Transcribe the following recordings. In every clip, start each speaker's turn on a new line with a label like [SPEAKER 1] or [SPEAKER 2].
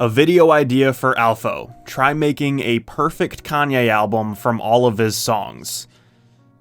[SPEAKER 1] A video idea for Alpho. Try making a perfect Kanye album from all of his songs.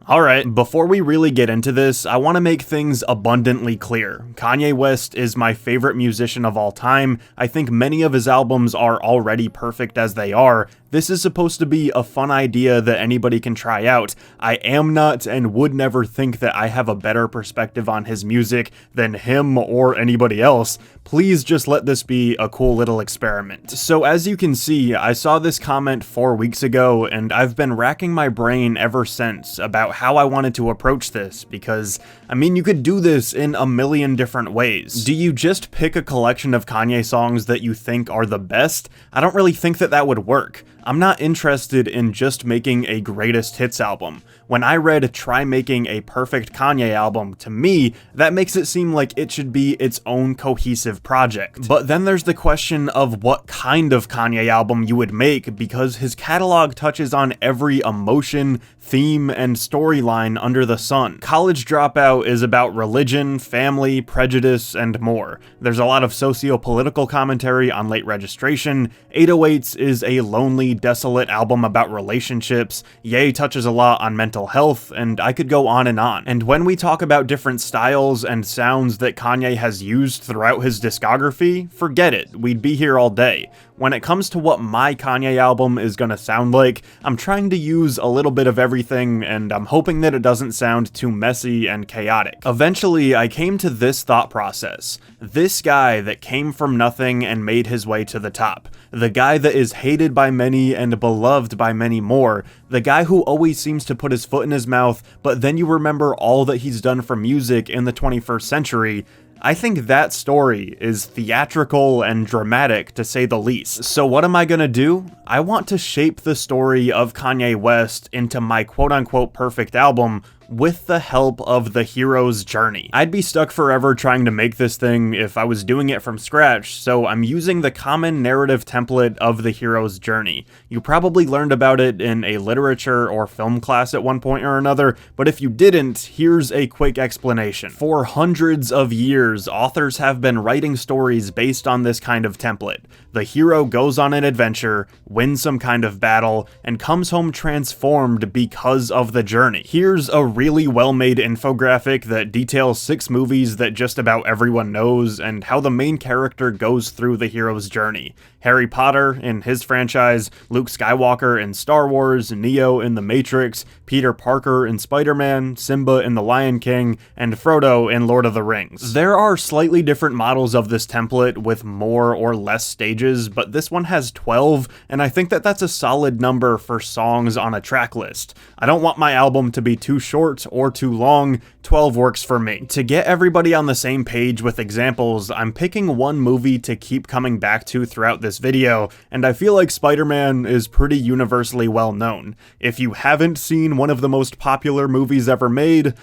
[SPEAKER 1] Alright, before we really get into this, I want to make things abundantly clear. Kanye West is my favorite musician of all time. I think many of his albums are already perfect as they are. This is supposed to be a fun idea that anybody can try out. I am not and would never think that I have a better perspective on his music than him or anybody else. Please just let this be a cool little experiment. So as you can see, I saw this comment 4 weeks ago and I've been racking my brain ever since about how I wanted to approach this because, I mean, you could do this in a million different ways. Do you just pick a collection of Kanye songs that you think are the best? I don't really think that would work. I'm not interested in just making a greatest hits album. When I read try making a perfect Kanye album, to me, that makes it seem like it should be its own cohesive project. But then there's the question of what kind of Kanye album you would make, because his catalog touches on every emotion, theme, and storyline under the sun. College Dropout is about religion, family, prejudice, and more. There's a lot of socio-political commentary on late registration. 808s is a lonely, desolate album about relationships. Ye touches a lot on mental health, and I could go on. And when we talk about different styles and sounds that Kanye has used throughout his discography, forget it, we'd be here all day. When it comes to what my Kanye album is gonna sound like, I'm trying to use a little bit of everything, and I'm hoping that it doesn't sound too messy and chaotic. Eventually, I came to this thought process. This guy that came from nothing and made his way to the top. The guy that is hated by many and beloved by many more. The guy who always seems to put his foot in his mouth, but then you remember all that he's done for music in the 21st century. I think that story is theatrical and dramatic, to say the least. So what am I gonna do? I want to shape the story of Kanye West into my quote-unquote perfect album with the help of the hero's journey. I'd be stuck forever trying to make this thing if I was doing it from scratch, so I'm using the common narrative template of the hero's journey. You probably learned about it in a literature or film class at one point or another, but if you didn't, here's a quick explanation. For hundreds of years, authors have been writing stories based on this kind of template. The hero goes on an adventure, wins some kind of battle, and comes home transformed because of the journey. Here's a really well-made infographic that details 6 movies that just about everyone knows and how the main character goes through the hero's journey. Harry Potter in his franchise, Luke Skywalker in Star Wars, Neo in The Matrix, Peter Parker in SpiderMan, Simba in The Lion King, and Frodo in Lord of the Rings. There are slightly different models of this template with more or less stages, but this one has 12, and I think that that's a solid number for songs on a track list. I don't want my album to be too short or too long. 12 works for me. To get everybody on the same page with examples, I'm picking one movie to keep coming back to throughout this video, and I feel like SpiderMan is pretty universally well known. If you haven't seen one of the most popular movies ever made,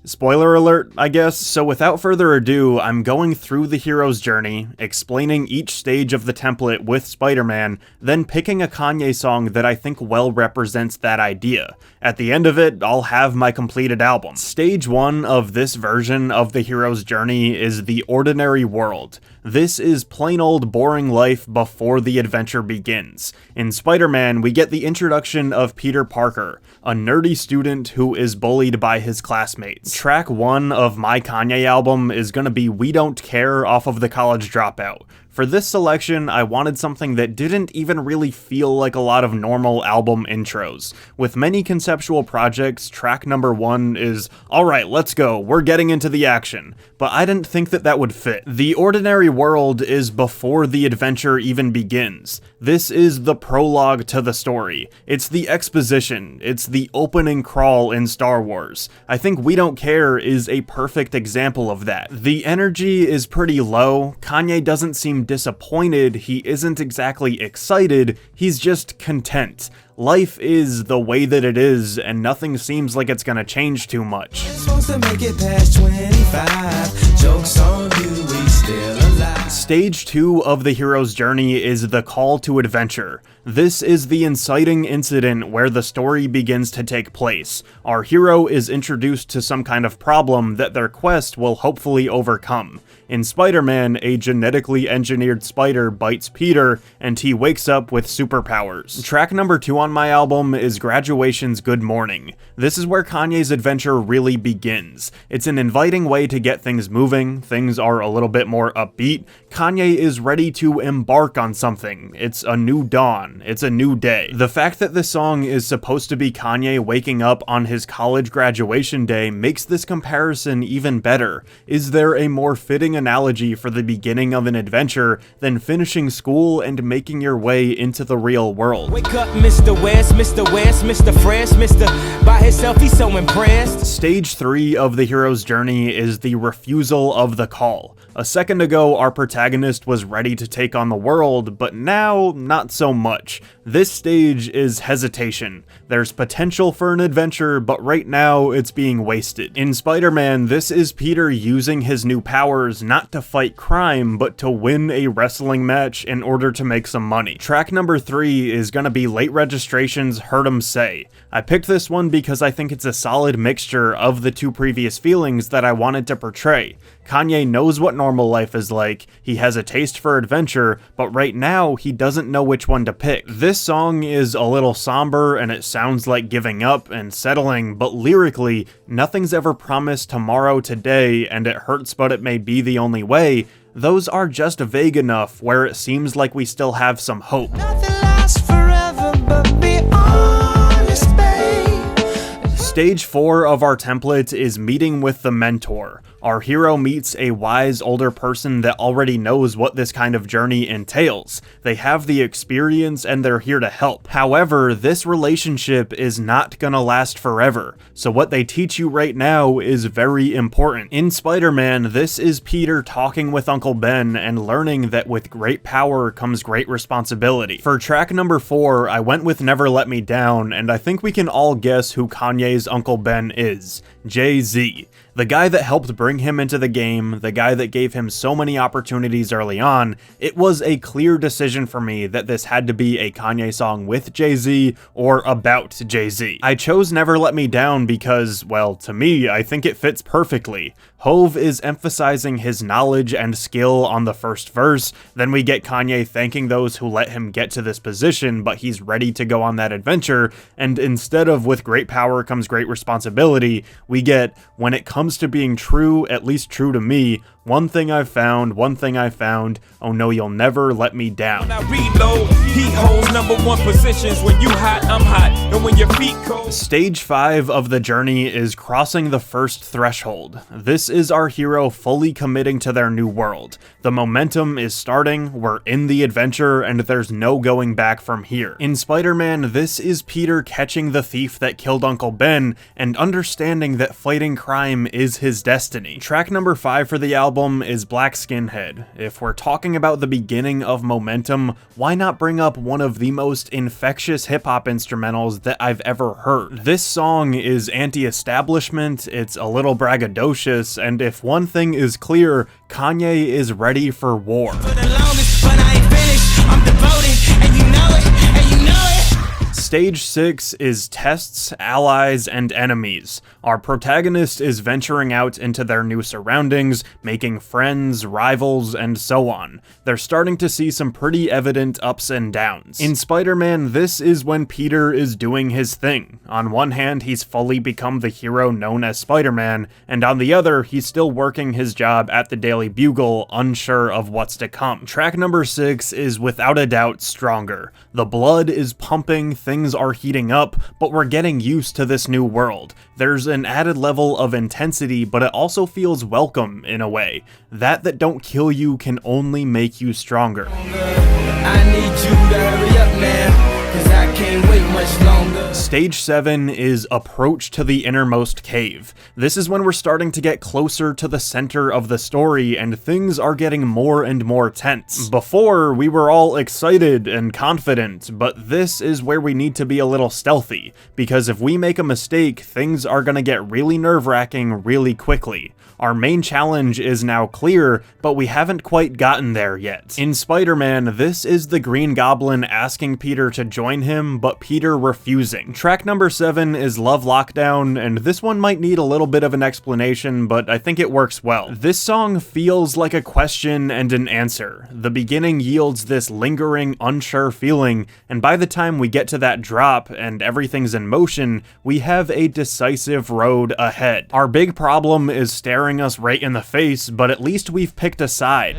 [SPEAKER 1] spoiler alert, I guess. So without further ado, I'm going through the hero's journey, explaining each stage of the template with SpiderMan, then picking a Kanye song that I think well represents that idea. At the end of it, I'll have my completed album. Stage 1 of this version of the hero's journey is the ordinary world. This is plain old boring life before the adventure begins. In SpiderMan, we get the introduction of Peter Parker, a nerdy student who is bullied by his classmates. Track 1 of my Kanye album is gonna be We Don't Care off of the College Dropout. For this selection, I wanted something that didn't even really feel like a lot of normal album intros. With many conceptual projects, track number 1 is, alright, let's go, we're getting into the action. But I didn't think that would fit. The ordinary world is before the adventure even begins. This is the prologue to the story. It's the exposition. It's the opening crawl in Star Wars. I think We Don't Care is a perfect example of that. The energy is pretty low. Kanye doesn't seem disappointed, he isn't exactly excited, he's just content. Life is the way that it is, and nothing seems like it's gonna change too much.
[SPEAKER 2] Supposed to make it past 25. Jokes on you, we still alive.
[SPEAKER 1] Stage 2 of the hero's journey is the call to adventure. This is the inciting incident where the story begins to take place. Our hero is introduced to some kind of problem that their quest will hopefully overcome. In Spider-Man, a genetically engineered spider bites Peter, and he wakes up with superpowers. Track number 2 on my album is Graduation's Good Morning. This is where Kanye's adventure really begins. It's an inviting way to get things moving, things are a little bit more upbeat. Kanye is ready to embark on something. It's a new dawn. It's a new day. The fact that this song is supposed to be Kanye waking up on his college graduation day makes this comparison even better. Is there a more fitting analogy for the beginning of an adventure than finishing school and making your way into the real world?
[SPEAKER 2] Wake up, Mr. West, Mr. West, Mr. Fresh, Mr. By himself, he's so impressed.
[SPEAKER 1] Stage 3 of the hero's journey is the refusal of the call. A second ago, our protagonist was ready to take on the world, but now, not so much. This stage is hesitation. There's potential for an adventure, but right now, it's being wasted. In Spider-Man, this is Peter using his new powers not to fight crime, but to win a wrestling match in order to make some money. Track number 3 is gonna be Late Registration's Heard 'Em Say. I picked this one because I think it's a solid mixture of the two previous feelings that I wanted to portray. Kanye knows what normal life is like, he has a taste for adventure, but right now he doesn't know which one to pick. This song is a little somber and it sounds like giving up and settling, but lyrically, nothing's ever promised tomorrow today and it hurts but it may be the only way. Those are just vague enough where it seems like we still have some hope.
[SPEAKER 2] Nothing lasts forever, but be honest, babe.
[SPEAKER 1] Stage 4 of our template is meeting with the mentor. Our hero meets a wise older person that already knows what this kind of journey entails. They have the experience and they're here to help. However, this relationship is not gonna last forever, so what they teach you right now is very important. In Spider-Man, this is Peter talking with Uncle Ben and learning that with great power comes great responsibility. For track number 4, I went with Never Let Me Down, and I think we can all guess who Kanye's Uncle Ben is. Jay-Z. The guy that helped bring him into the game, the guy that gave him so many opportunities early on. It was a clear decision for me that this had to be a Kanye song with Jay-Z or about Jay-Z. I chose Never Let Me Down because, well, to me, I think it fits perfectly. Hove is emphasizing his knowledge and skill on the first verse, then we get Kanye thanking those who let him get to this position, but he's ready to go on that adventure, and instead of with great power comes great responsibility, we get, when it comes to being true, at least true to me, one thing I found, oh no, you'll never let me down.
[SPEAKER 2] When I reload, he holds #1 positions. When you hot, I'm hot, and when your feet cold.
[SPEAKER 1] Stage 5 of the journey is crossing the first threshold. This is our hero fully committing to their new world. The momentum is starting, we're in the adventure, and there's no going back from here. In Spider-Man, this is Peter catching the thief that killed Uncle Ben, and understanding that fighting crime is his destiny. Track number 5 for the album is Black Skinhead. If we're talking about the beginning of momentum, why not bring up one of the most infectious hip-hop instrumentals that I've ever heard? This song is anti-establishment, it's a little braggadocious, and if one thing is clear, Kanye is ready for war.
[SPEAKER 2] For the longest, but I ain't finished. I'm devoted, and you know it, and you know it.
[SPEAKER 1] Stage 6 is tests, allies, and enemies. Our protagonist is venturing out into their new surroundings, making friends, rivals, and so on. They're starting to see some pretty evident ups and downs. In Spider-Man, this is when Peter is doing his thing. On one hand, he's fully become the hero known as Spider-Man, and on the other, he's still working his job at the Daily Bugle, unsure of what's to come. Track number 6 is without a doubt stronger. The blood is pumping, things are heating up, but we're getting used to this new world. There's an added level of intensity, but it also feels welcome in a way. That don't kill you can only make you stronger.
[SPEAKER 2] I need you to hurry up now, 'cause I
[SPEAKER 3] I can't wait much longer.
[SPEAKER 1] Stage 7 is Approach to the Innermost Cave. This is when we're starting to get closer to the center of the story and things are getting more and more tense. Before, we were all excited and confident, but this is where we need to be a little stealthy, because if we make a mistake, things are gonna get really nerve-wracking really quickly. Our main challenge is now clear, but we haven't quite gotten there yet. In Spider-Man, this is the Green Goblin asking Peter to join him, but Peter refusing. Track number 7 is Love Lockdown, and this one might need a little bit of an explanation, but I think it works well. This song feels like a question and an answer. The beginning yields this lingering, unsure feeling, and by the time we get to that drop and everything's in motion, we have a decisive road ahead. Our big problem is staring us right in the face, but at least we've picked a side.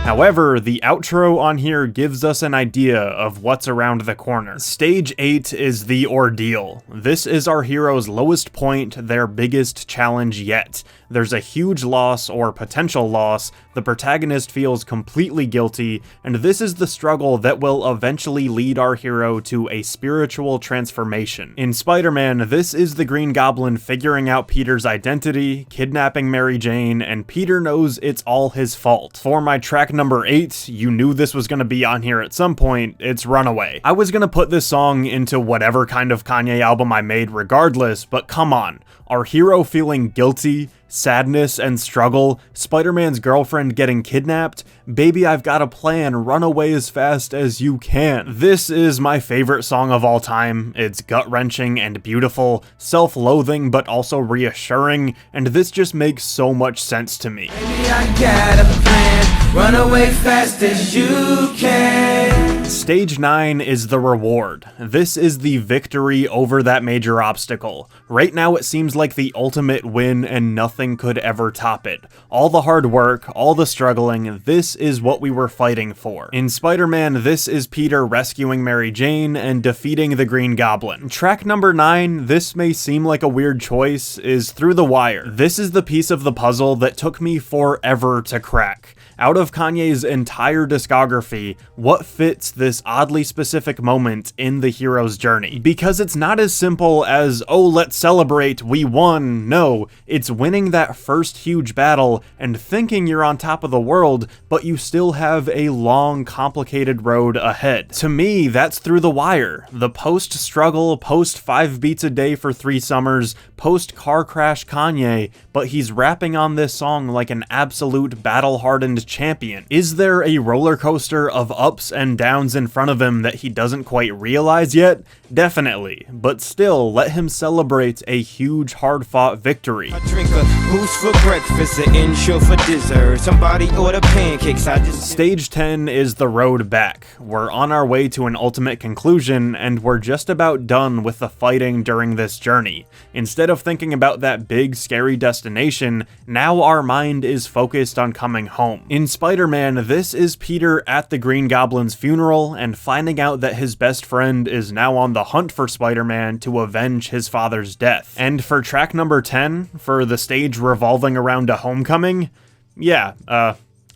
[SPEAKER 1] However, the outro on here gives us an idea of what's around the corner. Stage 8 is The Ordeal. This is our hero's lowest point, their biggest challenge yet. There's a huge loss or potential loss, the protagonist feels completely guilty, and this is the struggle that will eventually lead our hero to a spiritual transformation. In Spider-Man, this is the Green Goblin figuring out Peter's identity, kidnapping Mary Jane, and Peter knows it's all his fault. For my track number 8, you knew this was gonna be on here at some point, it's Runaway. I was gonna put this song into whatever kind of Kanye album I made regardless, but come on. Our hero feeling guilty, sadness, and struggle, Spider-Man's girlfriend getting kidnapped, baby I've got a plan, run away as fast as you can. This is my favorite song of all time. It's gut-wrenching and beautiful, self-loathing but also reassuring, and this just makes so much sense to me.
[SPEAKER 3] Baby, I got a plan, run away fast as you can.
[SPEAKER 1] Stage 9 is the reward. This is the victory over that major obstacle. Right now it seems like the ultimate win and nothing could ever top it. All the hard work, all the struggling, this is what we were fighting for. In Spider-Man, this is Peter rescuing Mary Jane and defeating the Green Goblin. Track number 9, this may seem like a weird choice, is Through the Wire. This is the piece of the puzzle that took me forever to crack. Out of Kanye's entire discography, what fits this oddly specific moment in the hero's journey? Because it's not as simple as, oh, let's celebrate, we won. No, it's winning that first huge battle and thinking you're on top of the world, but you still have a long, complicated road ahead. To me, that's Through the Wire. The post-struggle, post-5 beats a day for 3 summers, post-car crash Kanye, but he's rapping on this song like an absolute battle-hardened champion. Is there a roller coaster of ups and downs in front of him that he doesn't quite realize yet? Definitely, but still, let him celebrate a huge hard-fought victory.
[SPEAKER 4] I drink a boost for breakfast, an insure for dessert. Somebody order pancakes, I just...
[SPEAKER 1] Stage 10 is the road back. We're on our way to an ultimate conclusion, and we're just about done with the fighting during this journey. Instead of thinking about that big, scary destination, now our mind is focused on coming home. In Spider-Man, this is Peter at the Green Goblin's funeral and finding out that his best friend is now on the hunt for Spider-Man to avenge his father's death. And for track number 10, for the stage revolving around a homecoming,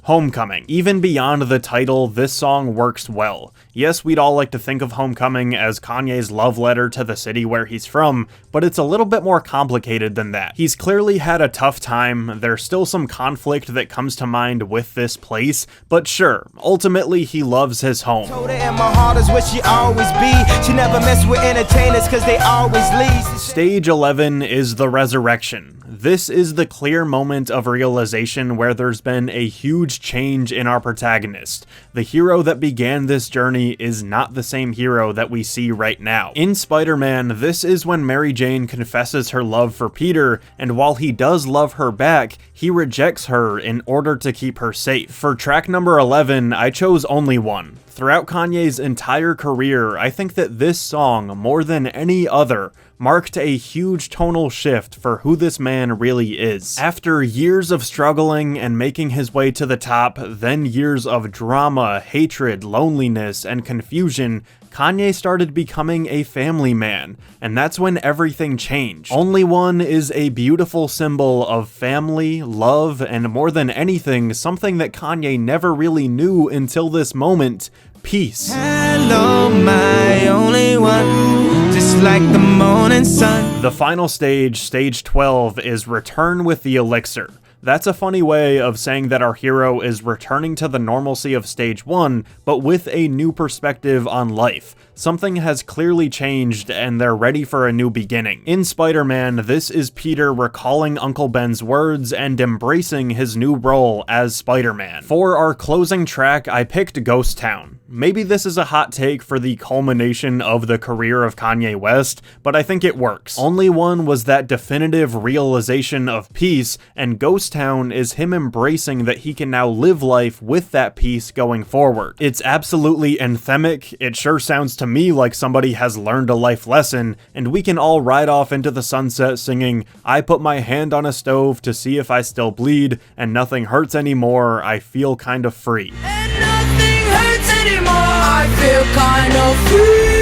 [SPEAKER 1] Homecoming. Even beyond the title, this song works well. Yes, we'd all like to think of Homecoming as Kanye's love letter to the city where he's from, but it's a little bit more complicated than that. He's clearly had a tough time, there's still some conflict that comes to mind with this place, but sure, ultimately he loves his home.
[SPEAKER 4] Told her and my heart is where she always be. She never mess with entertainers cause they always leave.
[SPEAKER 1] Stage 11 is the resurrection. This is the clear moment of realization where there's been a huge change in our protagonist. The hero that began this journey is not the same hero that we see right now. In Spider-Man, this is when Mary Jane confesses her love for Peter, and while he does love her back, he rejects her in order to keep her safe. For track number 11, I chose only one. Throughout Kanye's entire career, I think that this song, more than any other, marked a huge tonal shift for who this man really is. After years of struggling and making his way to the top, then years of drama, hatred, loneliness, and confusion, Kanye started becoming a family man, and that's when everything changed. Only One is a beautiful symbol of family, love, and more than anything, something that Kanye never really knew until this moment: peace.
[SPEAKER 3] Hello, my only one, just like the morning sun.
[SPEAKER 1] The final stage, stage 12, is Return with the Elixir. That's a funny way of saying that our hero is returning to the normalcy of stage 1, but with a new perspective on life. Something has clearly changed and they're ready for a new beginning. In SpiderMan, this is Peter recalling Uncle Ben's words and embracing his new role as Spider-Man. For our closing track, I picked Ghost Town. Maybe this is a hot take for the culmination of the career of Kanye West, but I think it works. Only One was that definitive realization of peace, and Ghost Town is him embracing that he can now live life with that peace going forward. It's absolutely anthemic. It sure sounds to me like somebody has learned a life lesson, and we can all ride off into the sunset singing, "I put my hand on a stove to see if I still bleed, and nothing hurts anymore, I feel kind of free."
[SPEAKER 3] And nothing hurts anymore, I feel kind of free.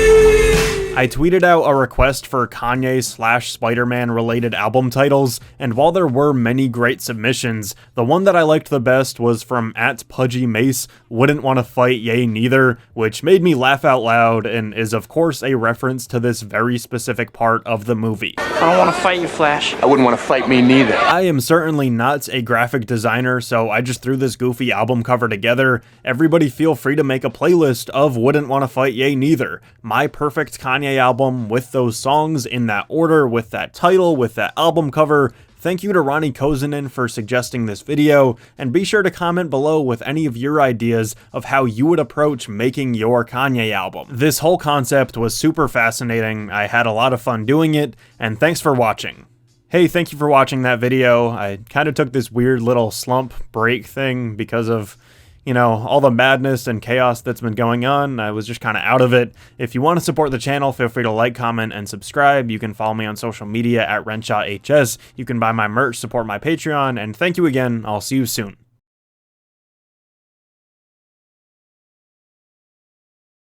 [SPEAKER 1] I tweeted out a request for Kanye/Spider-Man related album titles, and while there were many great submissions, the one that I liked the best was from @PudgyMace, "Wouldn't Want to Fight Ye Neither," which made me laugh out loud and is of course a reference to this very specific part of the movie.
[SPEAKER 5] I don't want to fight you, Flash.
[SPEAKER 6] I wouldn't want to fight me neither.
[SPEAKER 1] I am certainly not a graphic designer, so I just threw this goofy album cover together. Everybody feel free to make a playlist of Wouldn't Want to Fight Ye Neither, my perfect Kanye album with those songs in that order, with that title, with that album cover. Thank you to Ronnie Kozanen for suggesting this video, and be sure to comment below with any of your ideas of how you would approach making your Kanye album. This whole concept was super fascinating, I had a lot of fun doing it, and thanks for watching. Hey, thank you for watching that video. I kind of took this weird little slump break thing because of, you know, all the madness and chaos that's been going on. I was just kind of out of it. If you want to support the channel, feel free to like, comment, and subscribe. You can follow me on social media @RenshawHS. You can buy my merch, support my Patreon, and thank you again. I'll see you soon.